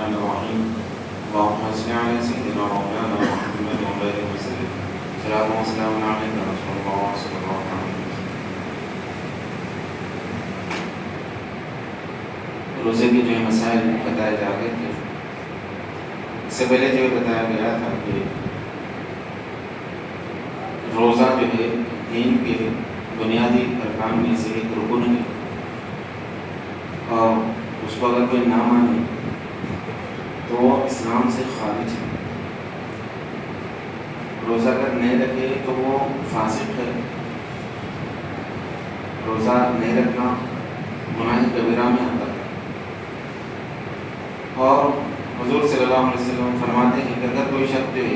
الرحمن الرحيم اللهم صل على سيدنا مولانا محمد وعلى آله وسلم سلام وسلام عليك يا رسول الله صلى الله عليه وسلم. روزے کے جو ہے مسائل بتائے جا رہے تھے. اس سے پہلے جو بتایا گیا تھا کہ روزہ جو ہے دین کے بنیادی ارکان میں سے ایک رکن ہے اور اس کو اگر کوئی نہ مانے تو وہ اسلام سے خارج ہے. روزہ اگر نہیں رکھے تو وہ فاسق ہے. روزہ نہیں رکھنا گناہ کبیرہ میں آتا ہے. اور حضور صلی اللہ علیہ وسلم فرماتے ہیں کہ اگر کوئی شخص جو ہے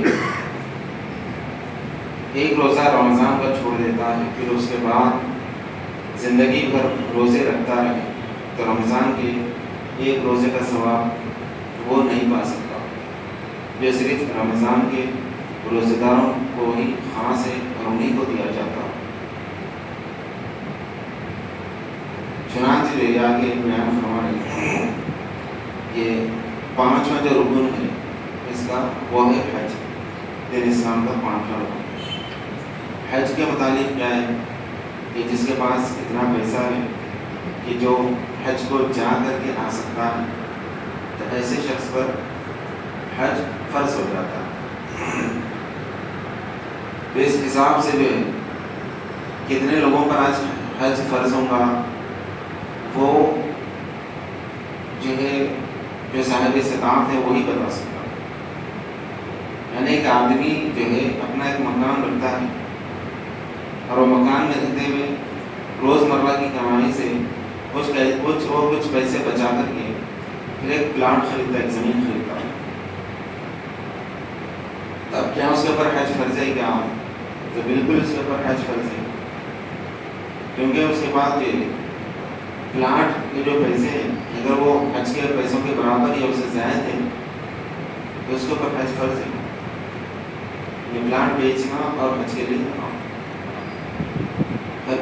ایک روزہ رمضان کا چھوڑ دیتا ہے پھر اس کے بعد زندگی بھر روزے رکھتا رہے تو رمضان کے ایک روزے کا ثواب وہ نہیں پا سکتا. یہ صرف رمضان کے روزے داروں کو ہی خاص ہے اور انہیں کو دیا جاتا. چنانچہ یہ آگے بیان فرما رہے ہیں کہ پانچواں جو رکن ہے اس کا وہ ہے حج. دین اسلام کا پانچواں رکن. حج کے متعلق کیا ہے کہ جس کے پاس اتنا پیسہ ہے کہ جو حج کو جا کر کے آ سکتا ہے تو ایسے شخص پر حج فرض ہو جاتا ہے. تو اس حساب سے جو ہے کتنے لوگوں پر آج حج فرض ہوگا وہ جو ہے جو صاحب استطاعت ہے وہی بتا سکتا. یعنی ایک آدمی جو ہے اپنا ایک مکان رکھتا ہے اور وہ مکان میں رہتے ہوئے روزمرہ کی کمائی سے کچھ پیسے بچا کر کے پھر ایک پلاٹ خریدتا ہے, ایک زمین خریدتا ہے. تب کیا اس کے اوپر حج فرض ہے؟ کیا تو بالکل اس کے اوپر حج فرض ہے, کیونکہ اس کے بعد یہ پلاٹ کے جو پیسے ہیں اگر وہ حج کے پیسوں کے برابر یا اس سے زائد ہے تو اس کے اوپر حج فرض ہے. یہ پلاٹ بیچنا اور حج کے لیے جانا,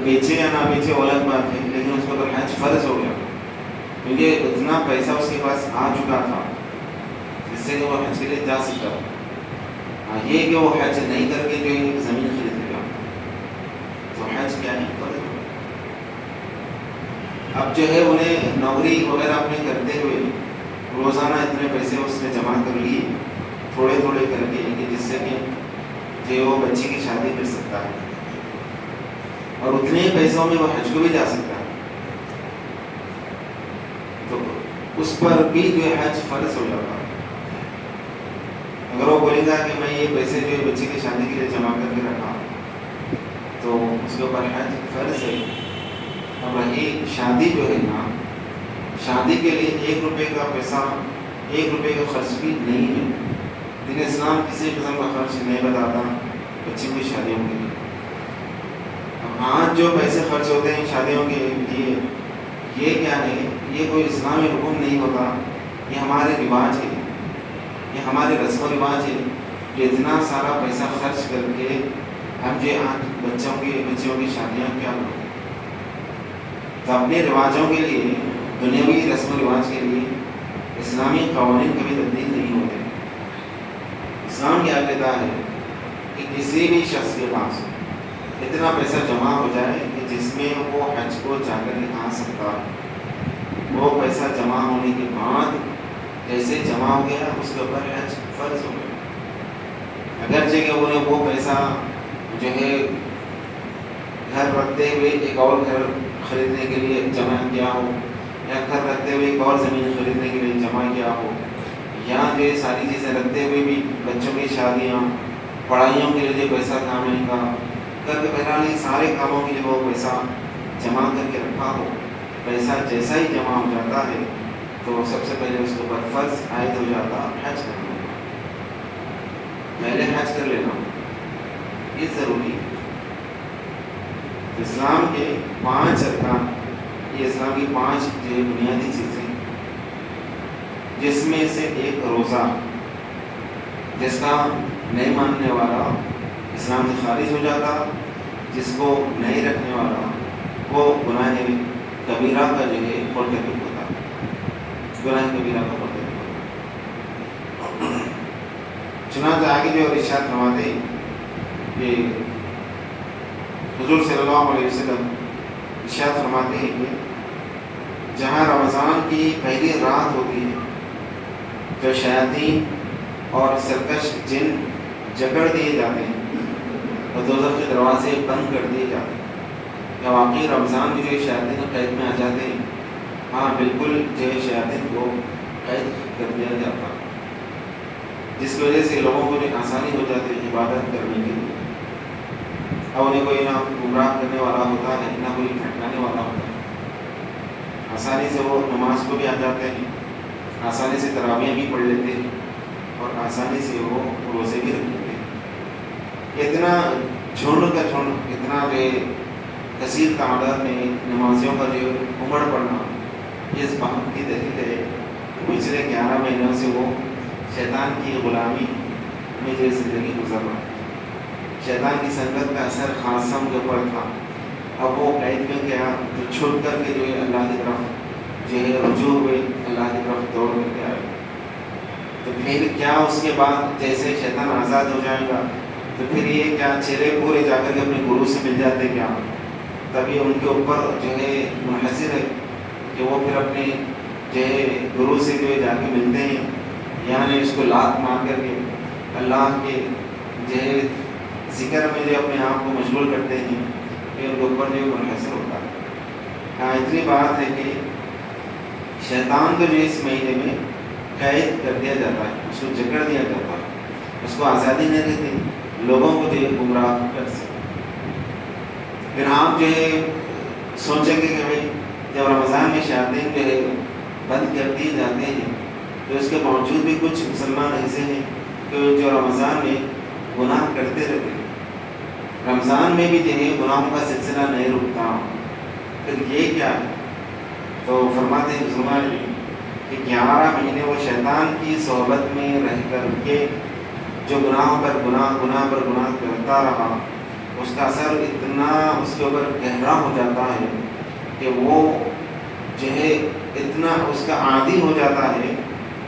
بیچے یا نہ بیچے وہ الگ بات ہے, لیکن اس کے اوپر حج فرض ہو گیا کیونکہ اتنا پیسہ اس کے پاس آ چکا تھا جس سے کہ وہ حج کے لیے جا سکتا تھا. یہ کہ وہ حج نہیں کر کے جو زمین خرید گا تو حج کیا ہے فرض ہو گیا. اب جو ہے انہیں نوکری وغیرہ اپنے کرتے ہوئے روزانہ اتنے پیسے اس نے جمع کر لیے تھوڑے تھوڑے کر کے جس سے کہ جو وہ بچی کی شادی کر سکتا ہے اور اتنے ہی پیسوں میں وہ حج کو بھی جا سکتا ہے. تو اس پر بھی جو ہے حج فرض ہو جاتا ہے. اگر وہ بولے گا کہ میں یہ پیسے جو ہے بچے کی شادی کے لیے جمع کر کے رکھا تو اس کے اوپر حج فرض ہے. اب رہی شادی جو ہے نا, شادی کے لیے 1 روپے کا پیسہ 1 روپے کا خرچ بھی نہیں ہے. دین اسلام کسی قسم کا خرچ نہیں بتاتا بچوں کی شادیوں کے لیے. آج جو پیسے خرچ ہوتے ہیں شادیوں کے لیے یہ کیا ہے, یہ کوئی اسلامی حکم نہیں ہوتا, یہ ہمارے رواج ہے, یہ ہمارے رسم و رواج ہے کہ اتنا سارا پیسہ خرچ کر کے ہم جو آج بچوں کی شادیاں کیا کریں. تو اپنے رواجوں کے لیے دنیاوی رسم و رواج کے لیے اسلامی قوانین کبھی تبدیل نہیں ہوتے. اسلام کیا کہتا ہے کہ کسی بھی شخص کے پاس اتنا پیسہ جمع ہو جائے کہ جس میں وہ حج کو جا کر آ سکتا ہے. وہ پیسہ جمع ہونے کے بعد جیسے جمع ہو گیا اس کے اوپر حج فرض ہو گیا. اگرچہ کہ انہیں وہ پیسہ جو ہے گھر رکھتے ہوئے ایک اور گھر خریدنے کے لیے جمع کیا ہو, یا گھر رکھتے ہوئے ایک اور زمین خریدنے کے لیے جمع کیا ہو, یا جو ساری چیزیں رکھتے ہوئے بھی بچوں کی شادیاں پڑھائیوں کے لیے پیسہ کام نہیں کا کر کے بہرحال سارے کاموں کے لیے وہ پیسہ جمع کر کے رکھا ہو. پیسہ جیسا ہی جمع ہو جاتا ہے تو سب سے پہلے اس کے اوپر فرض عائد ہو جاتا حج کرنا. پہلے حج کر لینا یہ ضروری ہے. اسلام کے 5 ارکان, یہ اسلام کی 5 جو بنیادی چیزیں جس میں سے ایک روزہ, جس کا نہیں ماننے والا اسلام سے خارج ہو جاتا, جس کو نہیں رکھنے والا وہ گناہ کبیرہ کا جو ہے مرتکب ہوتا ہے. گناہ کبیرہ کا مرتکب ہوتا ہے. چنانچہ آگے جو ارشاد فرماتے ہیں کہ حضور صلی اللہ علیہ وسلم ارشاد فرماتے ہیں کہ جہاں رمضان کی پہلی رات ہوتی ہے تو شیاطین اور سرکش جن جکڑ دیے جاتے ہیں اور دوزخ کے دروازے بند کر دیے جاتے ہیں. کیا واقعی رمضان میں جو شیاطین قید میں آ جاتے ہیں؟ ہاں بالکل جو شیاطین کو قید کر دیا جاتا ہے، جس کی وجہ سے لوگوں کو جو آسانی ہو جاتی ہے عبادت کرنے کے لیے. اب انہیں کوئی نہ گمراہ کرنے والا ہوتا ہے نہ کوئی بھٹکانے والا ہوتا ہے. آسانی سے وہ نماز کو بھی آ جاتے ہیں، آسانی سے تراویح بھی پڑھ لیتے ہیں اور آسانی سے وہ روزے بھی رکھ لیتے ہیں. اتنا جھنڈ کا جھنڈ، اتنا جو کثیر تعداد میں نمازیوں کا جو امڑ پڑنا، یہ اس بات کی دلیل ہے کہ پچھلے 11 مہینوں سے وہ شیطان کی غلامی میں جو زندگی گزر رہا ہے. شیطان کی سنگت کا اثر خاصا ان کے اوپر تھا. اب وہ قید میں گیا تو چھوٹ کر کے جو ہے اللہ کی طرف جو ہے رجوع ہوئے، اللہ کی طرف دوڑ کر کے آئے. تو پھر کیا اس کے بعد جیسے شیطان آزاد ہو جائے گا تو پھر یہ کیا چہرے پورے جا کر کے اپنے گرو سے مل جاتے کیا؟ تبھی ان کے اوپر جو ہے منحصر ہے کہ وہ پھر اپنے جو ہے گرو سے جو ہے جا کے ملتے ہیں، یعنی اس کو لات مار کر کے اللہ کے جو ہے ذکر میں جو اپنے آپ کو مشغول کرتے ہیں، کہ ان کے اوپر جو منحصر ہوتا ہے. ہاں اتنی بات ہے کہ شیطان کو جو اس مہینے میں قید کر دیا جاتا ہے، اس کو جکڑ دیا جاتا ہے، اس کو آزادی نہیں دیتے لوگوں کو جو ہے گمراہ کر سکتے. پھر آپ جو ہے سوچیں گے کہ بھائی جب رمضان میں شیاطین جو ہے بند کر دیے جاتے ہیں تو اس کے باوجود بھی کچھ مسلمان ایسے ہیں کہ جو رمضان میں گناہ کرتے رہتے ہیں، رمضان میں بھی جو ہے گناہوں کا سلسلہ نہیں رکتا. پھر یہ کیا ہے؟ تو فرماتے ہیں مسلمان کہ 11 مہینے وہ شیطان کی صحبت میں رہ کر کے جو گناہوں پر گناہ پر گناہ کرتا رہا، اس کا اثر اتنا اس کے اوپر گہرا ہو جاتا ہے کہ وہ جو ہے اتنا اس کا عادی ہو جاتا ہے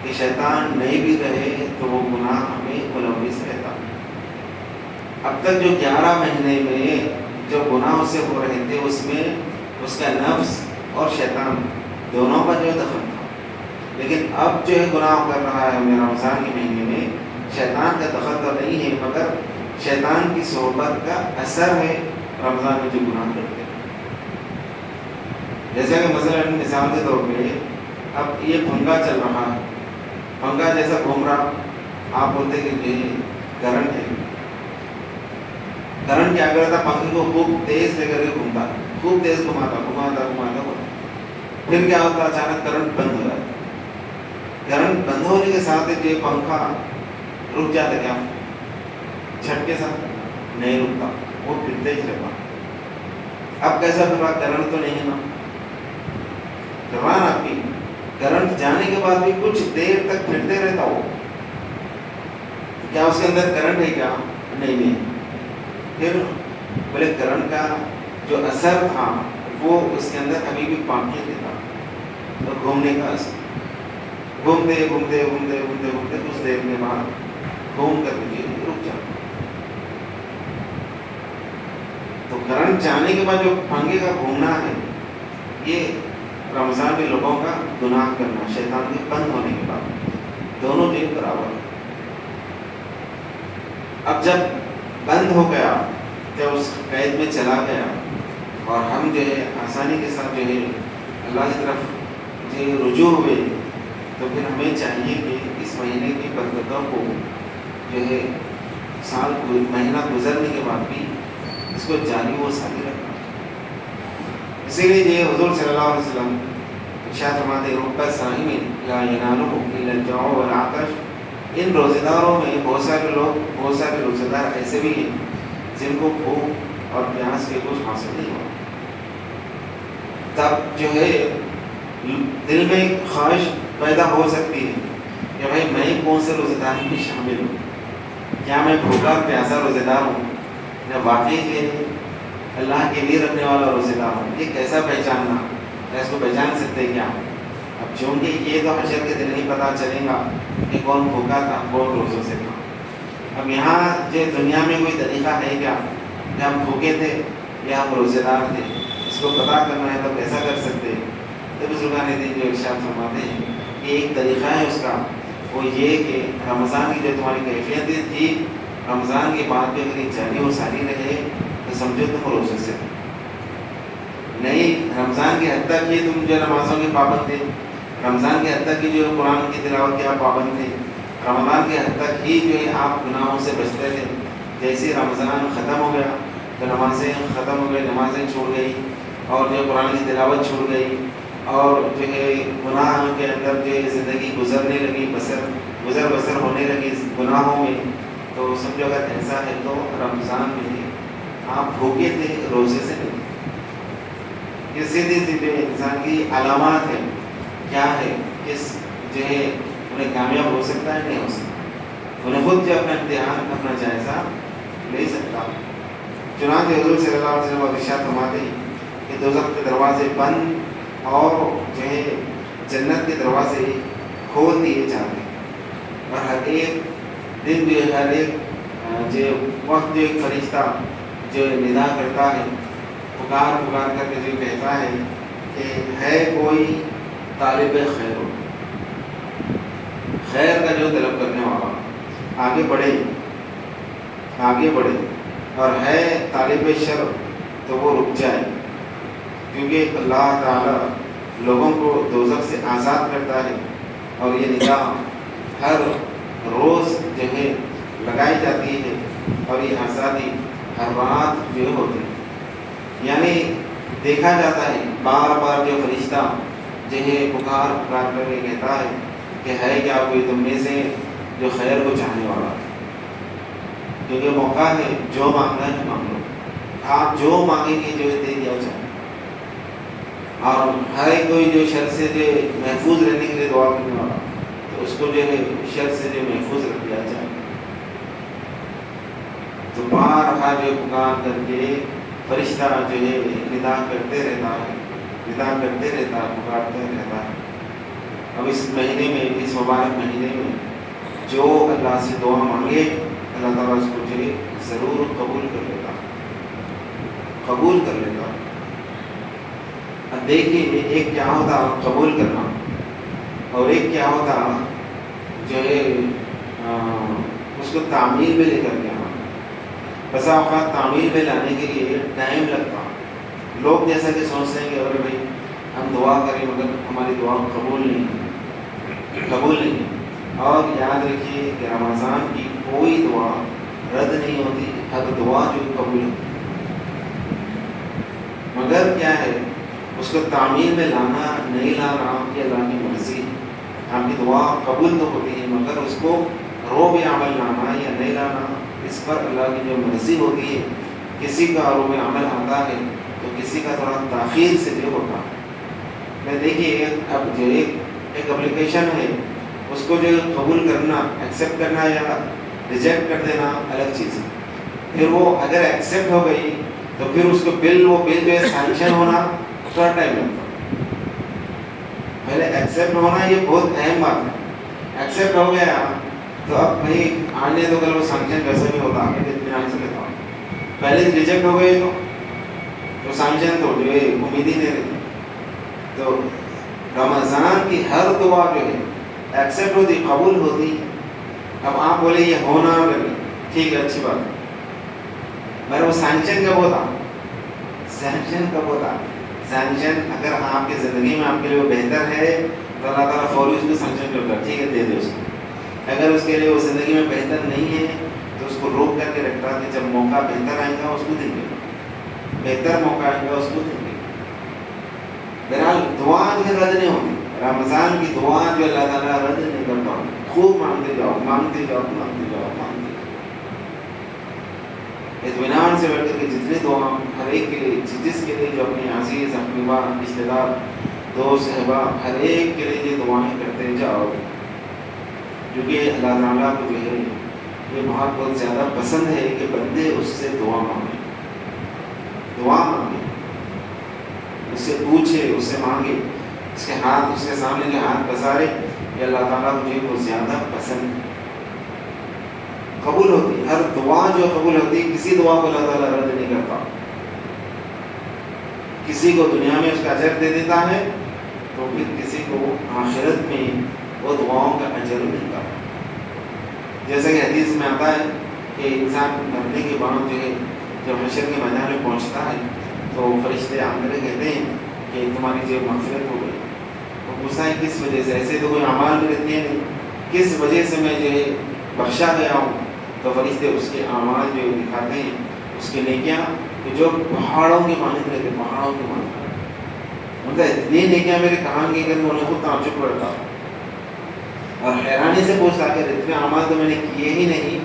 کہ شیطان نہیں بھی رہے تو وہ گناہ ہمیں ملوث رہتا. اب تک جو 11 مہینے میں جو گناہ اس سے ہو رہے تھے اس میں اس کا نفس اور شیطان دونوں کا جو دخل تھا، لیکن اب جو ہے گناہ کر رہا ہے ہمیں رمضان کے مہینے میں، شیطان کا دخل تو نہیں ہے مگر شیطان کی صحبت کا اثر ہے رمضان میں جو گناہ کرتے ہیں. جیسا کہ مثلا مثال کے طور پہ اب یہ پھنگا چل رہا ہے، پھنگا جیسا گھوم رہا، آپ بولتے کہ یہ کرنٹ ہے. کرنٹ کیا کرتا؟ پنکھے کو خوب تیز لے کر کے گھومتا، خوب تیز گھماتا. پھر کیا ہوتا؟ اچانک کرنٹ بند ہو جاتا. کرنٹ بند ہونے کے ساتھ یہ پنکھا رک جاتا، کیا جھٹکے ساتھ نہیں رکتا، وہ پھرتے ہی رہتا. اب کیسا پھرا؟ کرنٹ تو نہیں ہے نا. جوان آپ کی کرنٹ جانے کے بعد بھی کچھ دیر تک پھرتے رہتا ہو، کیا اس کے اندر کرنٹ ہے؟ کیا نہیں. پھر بولے کرنٹ کا جو اثر تھا وہ اس کے اندر ابھی بھی باقی دیتا. تو گھومنے کا اثر، گھومتے کچھ دیر کے بعد گھوم کر کے رک جاتا. تو کرنٹ جانے کے بعد جو پھنگے کا گھومنا ہے، یہ رمضان میں لوگوں کا گناہ کرنا شیطان کے بند ہونے کے بعد دونوں دن برابر. اب جب بند ہو گیا، جب اس قید میں چلا گیا اور ہم جو ہے آسانی کے ساتھ جو ہے اللہ کی طرف جو ہے رجوع ہوئے، تو پھر ہمیں چاہیے کہ اس مہینے کی برکتوں کو جو ہے سال مہینہ گزرنے کے بعد بھی اس کو جاری و ساری رکھنا. اسی لیے یہ حضور صلی اللہ علیہ وسلم ارشاد فرماتے ہیں رب صائم لا ینالہ الا الجوع والعطش. ان روزے داروں میں بہت سارے روزے دار ایسے بھی ہیں جن کو بھوک اور پیاس کے کچھ حاصل نہیں ہوا. تب جو ہے دل میں خواہش پیدا ہو سکتی ہے کہ بھائی میں کون سے روزے دار میں شامل ہوں، کیا میں بھوکا پیاسا روزے دار ہوں یا واقعی یہ اللہ کے لیے رکھنے والا روزے دار ہوں. یہ کیسا پہچاننا ہے؟ اس کو پہچان سکتے کیا؟ اب چونکہ یہ تو حشر کے دن نہیں پتہ چلے گا کہ کون بھوکا تھا کون روزوں سے تھا. اب یہاں جو دنیا میں کوئی طریقہ ہے کیا کہ ہم بھوکے تھے یا ہم روزے دار تھے، اس کو پتہ کرنا ہے تو کیسا کر سکتے ہیں؟ تو بزرگان دین جو ارشاد فرماتے ہیں کہ ایک طریقہ ہے اس کا، وہ یہ کہ رمضان کی جو تمہاری کیفیتیں تھی، رمضان کے بعد بھی اگر یہ جاری و ساری رہے تو سمجھو تم روزے سے نہیں، رمضان کے حد تک ہی تم جو نمازوں کے پابند تھے، رمضان کے حد تک ہی جو قرآن کی تلاوت کے آپ پابند تھے، رمضان کے حد تک ہی جو ہے آپ گناہوں سے بچتے تھے، جیسے رمضان ختم ہو گیا تو نمازیں ختم ہو گئی، نمازیں چھوڑ گئی اور جو قرآن کی تلاوت چھوڑ گئی اور جو ہے گناہ کے اندر جو ہے زندگی گزرنے لگی، گزر بسر ہونے لگی گناہوں میں، تو سمجھو اگر ایسا ہے تو رمضان میں آپ بھوکے تھے، روزے سے نہیں۔ یہ سیدھی سیدھے انسان کی علامات ہیں، کیا ہے کس جو ہے انہیں کامیاب ہو سکتا ہے نہیں ہو سکتا، انہیں خود جو اپنا امتحان اپنا جائزہ لے سکتا۔ چنانچہ حضور صلی اللہ علیہ وسلم ارشاد فرماتے ہیں کہ دوزخ کے دروازے بند اور جو ہے جنت کے دروازے کھول دیے جاتے ہیں، اور ہر ایک دن جو ہے ہر ایک جو وقت جو ایک فرشتہ جو ندا کرتا ہے، پکار پکار کر کے جو کہتا ہے کہ ہے کوئی طالب خیر ہو، خیر کا جو طلب کرنے والا آگے بڑھے آگے بڑھے، اور ہے طالب شر تو وہ رک جائے، کیونکہ اللہ تعالی لوگوں کو دوزخ سے آزاد کرتا ہے، اور یہ نگاہ ہر روز جو ہے لگائی جاتی ہے، اور یہ آزادی ہر رات جو ہوتی ہے، یعنی دیکھا جاتا ہے بار بار جو فرشتہ جو ہے پکار پکار کر کے کہتا ہے کہ ہے کیا کوئی تم میں سے جو خیر کو چاہنے والا، کیونکہ موقع ہے جو مانگنا ہے مانگ لو، آپ جو مانگیں گے جو ہے دے دیا جائے، اور ہر ایک کوئی جو شر سے جو محفوظ رہنے کے لیے دعا کرنے والا تو اس کو جو ہے شر سے جو محفوظ رکھ دیا جائے۔ تو بارہا جو پکار کر کے فرشتہ جو ہے ندا کرتے رہتا ہے، پکارتے رہتا ہے۔ اب اس مہینے میں، اس مبارک مہینے میں جو اللہ سے دعا مانگے اللہ تعالیٰ اس کو جو ہے ضرور قبول کر لیتا۔ اب دیکھیے ایک کیا ہوتا قبول کرنا، اور ایک کیا ہوتا جو ہے اس کو تعمیل میں لے کر کے آنا۔ بسا اوقات تعمیل میں لانے کے لیے ٹائم لگتا، لوگ جیسا کہ سوچتے ہیں کہ ارے بھائی ہم دعا کریں مگر ہماری دعا قبول نہیں، اور یاد رکھیے کہ رمضان کی کوئی دعا رد نہیں ہوتی، ہر دعا جو قبول ہوتی، مگر کیا ہے اس کو تعمیل میں لانا نہیں لانا یہ اللہ کی مرضی، آپ کی دعا قبول تو ہوتی ہے مگر اس کو روب عمل لانا یا نہیں لانا اس پر اللہ کی جو مرضی ہوتی ہے۔ کسی کا روب عمل آتا ہے تو کسی کا تھوڑا تاخیر سے جو ہوتا ہے۔ میں دیکھیے اب جو ایک اپلیکیشن ہے اس کو جو قبول کرنا، ایکسیپٹ کرنا یا ریجیکٹ کر دینا الگ چیز ہے، پھر وہ اگر ایکسیپٹ ہو گئی تو پھر اس کو وہ بل جو ہے سینکشن ہونا تھوڑا ٹائم لگتا ہے۔ پہلے ایکسیپٹ ہونا یہ بہت اہم بات ہے، ایکسیپٹ ہو گیا تو اب بھائی آنے تو کل وہ سینکشن ویسے بھی ہوتا ہے، اطمینان سے لیتا ہوں۔ پہلے ریجیکٹ ہو گئے تو سینکشن تو جو ہے امید ہی نہیں رہتی۔ تو رمضان کی ہر دعا جو ہے ایکسیپٹ ہوتی، قبول ہوتی۔ اب آپ بولے یہ ہونا لگے ٹھیک ہے اچھی بات ہے، مگر وہ سینکشن کب ہوتا؟ سینکشن اگر آپ کی زندگی میں آپ کے لیے وہ بہتر ہے تو اللہ تعالیٰ فوری اس کو سینکشن کرتا ہے، ٹھیک ہے دے دے اس کو۔ اگر اس کے لیے وہ زندگی میں بہتر نہیں ہے تو اس کو روک کر کے رکھتا کہ جب موقع بہتر آئے گا اس کو دیں گے، بہتر موقع آئے گا اس کو دیں گے۔ بہرحال دعا جو رد نہیں ہوتی، رمضان کی دعا جو اللہ تعالیٰ رد نہیں کرتا، خوب مانگتے جاؤ اطمینان سے بیٹھ کر کے جتنی دعا ہر ایک کے لیے، جس کے لیے جو اپنی عزیز اقربا رشتے دار دوست احباب ہر ایک کے لیے یہ دعائیں کرتے جاؤ، کیونکہ اللہ تعالیٰ کو جو ہے یہ بہت زیادہ پسند ہے کہ بندے اس سے دعا مانگے، اس سے پوچھے، اس سے مانگے، اس کے ہاتھ اس کے سامنے جو ہاتھ پسارے، یہ اللہ تعالیٰ کو جو ہے وہ زیادہ پسند ہے۔ قبول ہوتی. ہر دعا جو قبول ہوتی, کسی دعا کو اللہ تعالیٰ رد نہیں کرتا. کسی کو دنیا میں اس کا اجر دے دیتا ہے تو پھر کسی کو آخرت میں وہ دعاؤں کا اجر ملتا ہے. جیسا کہ حدیث میں آتا ہے کہ انسان مرنے کے بعد جو ہے جب حشر کے میدان میں پہنچتا ہے تو فرشتے آ کر کہتے ہیں کہ تمہاری جو مغفرت ہو گئی. تو پوچھتا ہے کس وجہ سے, ایسے تو کوئی اعمال میں رہتے ہیں نہیں, کس وجہ سے میں جو ہے بخشا گیا ہوں. تو فرشتے اس کے اعمال جو دکھاتے ہیں, اس کے نیکیاں کہ جو پہاڑوں کے مانند رہتے, پہاڑوں کے مانند. مطلب اتنی نیکیاں میرے کہاں کی کہ انہوں نے خود تعجب کرتا اور حیرانی سے پوچھتا کہ اتنے اعمال تو میں نے کیے ہی نہیں,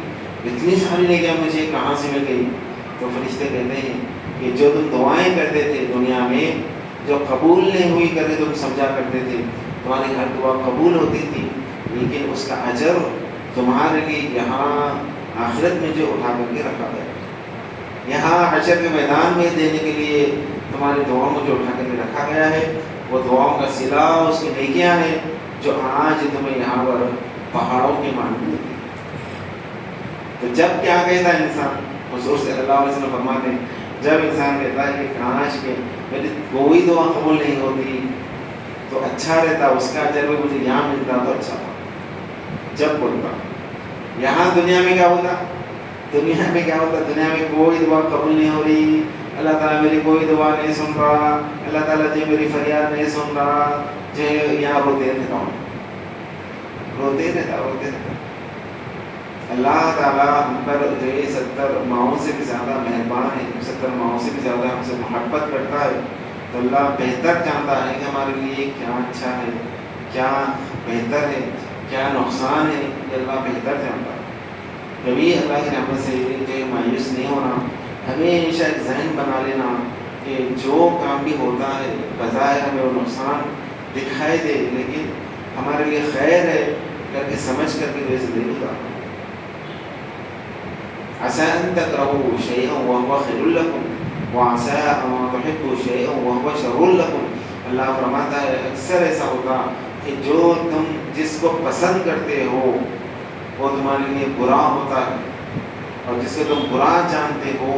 اتنی ساری نیکیاں مجھے کہاں سے مل گئی. تو فرشتے کہتے ہیں کہ جو تم دعائیں کرتے تھے دنیا میں, جو قبول نہیں ہوئی کر کے تم سمجھا کرتے تھے, تمہاری ہر دعا قبول ہوتی تھی, لیکن اس کا اجر تمہارے لیے یہاں آخرت میں جو اٹھا کر کے رکھا گیا, یہاں حشر کے میدان میں دینے کے لیے تمہاری دعاؤں کو جو اٹھا کر کے رکھا گیا ہے, وہ دعاؤں کا صلہ اس کی نیکیاں ہیں جو آج تمہیں یہاں پر پہاڑوں کے مانند ملتی. تو جب کیا کہتا ہے انسان, حضور صلی اللہ علیہ وسلم فرماتے ہیں, جب انسان کہتا ہے کہ کاش کہ میری کوئی دعا قبول نہیں ہوتی تو اچھا رہتا, اس کا اجر بھی مجھے یہاں ملتا تو اچھا تھا. جب بولتا یہاں دنیا میں کیا ہوتا, دنیا میں کیا ہوتا, دنیا میں کوئی دعا قبول نہیں ہو رہی, اللہ تعالیٰ میری کوئی دعا نہیں سن رہا, اللہ تعالیٰ جو میری فریاد نہیں سن رہا, جو یہاں روتے رہتا ہوں, روتے رہتا. اللہ تعالیٰ ہم پر جو 70 ماؤں سے بھی زیادہ مہربان ہے, 70 ماؤں سے بھی زیادہ ہم سے محبت کرتا ہے. تو اللہ بہتر جانتا ہے کہ ہمارے لیے کیا اچھا ہے, کیا بہتر ہے, کیا نقصان ہے, یہ اللہ بہتر جانتا ہے. کبھی اللہ کی رحمت سے جو مایوس نہیں ہونا, ہمیشہ ایک ذہن بنا لینا کہ جو کام بھی ہوتا ہے بظاہر ہمیں وہ نقصان دکھائی دے لیکن ہمارے لیے خیر ہے کر کے سمجھ کر کے ویسے نہیں ہوتا. عسى أن تكرهوا شيئا وهو خير لكم وعسى أن تحبوا شيئا وهو شر لكم. اللہ فرماتا ہے اکثر ایسا ہوتا کہ جو تم جس کو پسند کرتے ہو وہ تمہارے لیے برا ہوتا ہے, اور جس کو تم برا جانتے ہو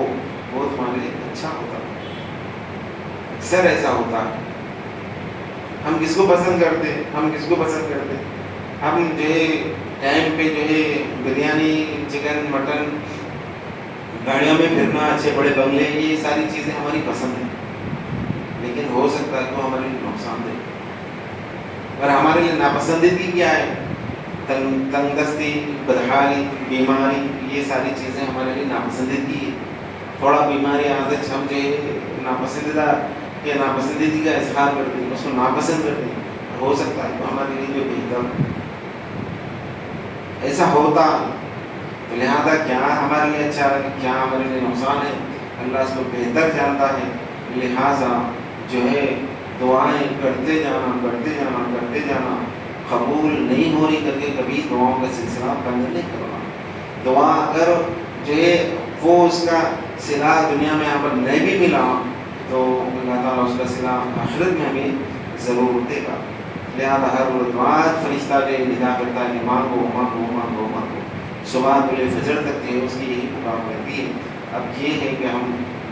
وہ تمہارے لیے اچھا ہوتا ہے. اکثر ایسا ہوتا ہے. ہم کس کو پسند کرتے, ہم کس کو پسند کرتے, ہم جو ہے ٹائم پہ جو ہے بریانی, چکن, مٹن, گاڑیوں میں پھرنا, اچھے بڑے بنگلے, یہ ساری چیزیں ہماری پسند ہیں, لیکن ہو سکتا ہے تو ہمارے لیے نقصان دہ. اور ہمارے لیے ناپسندیدگی کیا ہے, تنگ دستی, بدحالی, بیماری, یہ ساری چیزیں ہمارے لیے ناپسندیدگی ہے. تھوڑا بیماری عادت ہم جو ہے ناپسندیدہ یا ناپسندیدگی کا اظہار کرتے ہیں, اس کو ناپسند کرتے ہیں. ہو سکتا ہے تو ہمارے لیے جو بہتر ایسا ہوتا. تو لہٰذا کیا ہمارے لیے اچھا ہے, کیا ہمارے لیے نقصان ہے, اللہ اس کو بہتر جانتا ہے. لہٰذا جو ہے دعائیں کرتے جانا, قبول نہیں ہو رہی کر کے کبھی دعاؤں کا سلسلہ بند نہیں کرنا. دعا اگر جو ہے وہ اس کا صلہ دنیا میں یہاں پر نہیں بھی ملا تو اللہ تعالیٰ اس کا صلہ آخرت میں ہمیں ضرور دے گا. لہٰذا ہر روز فرشتہ جو ندا کرتا ہے کہ مانگو مانگو مانگو مانگو, صبح بلے فجر تک جو ہے اس کی یہی پکار رہتی ہے. اب یہ ہے کہ ہم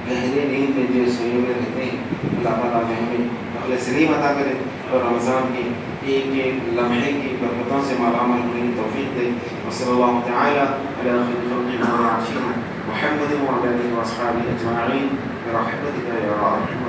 گہرے نیند میں جو سوئے ہوئے رہتے ہیں, اللہ تعالیٰ جو ہمیں عقل سلیم عطا کرے اور رمضان کی ایک ایک لمحے کی برکتوں سے مالا مال ہونے کی توفیق دے. وصلی اللہ تعالی علی خیر خلقہ محمد وعلی آلہ واصحابہ اجمعین برحمتک یا ارحم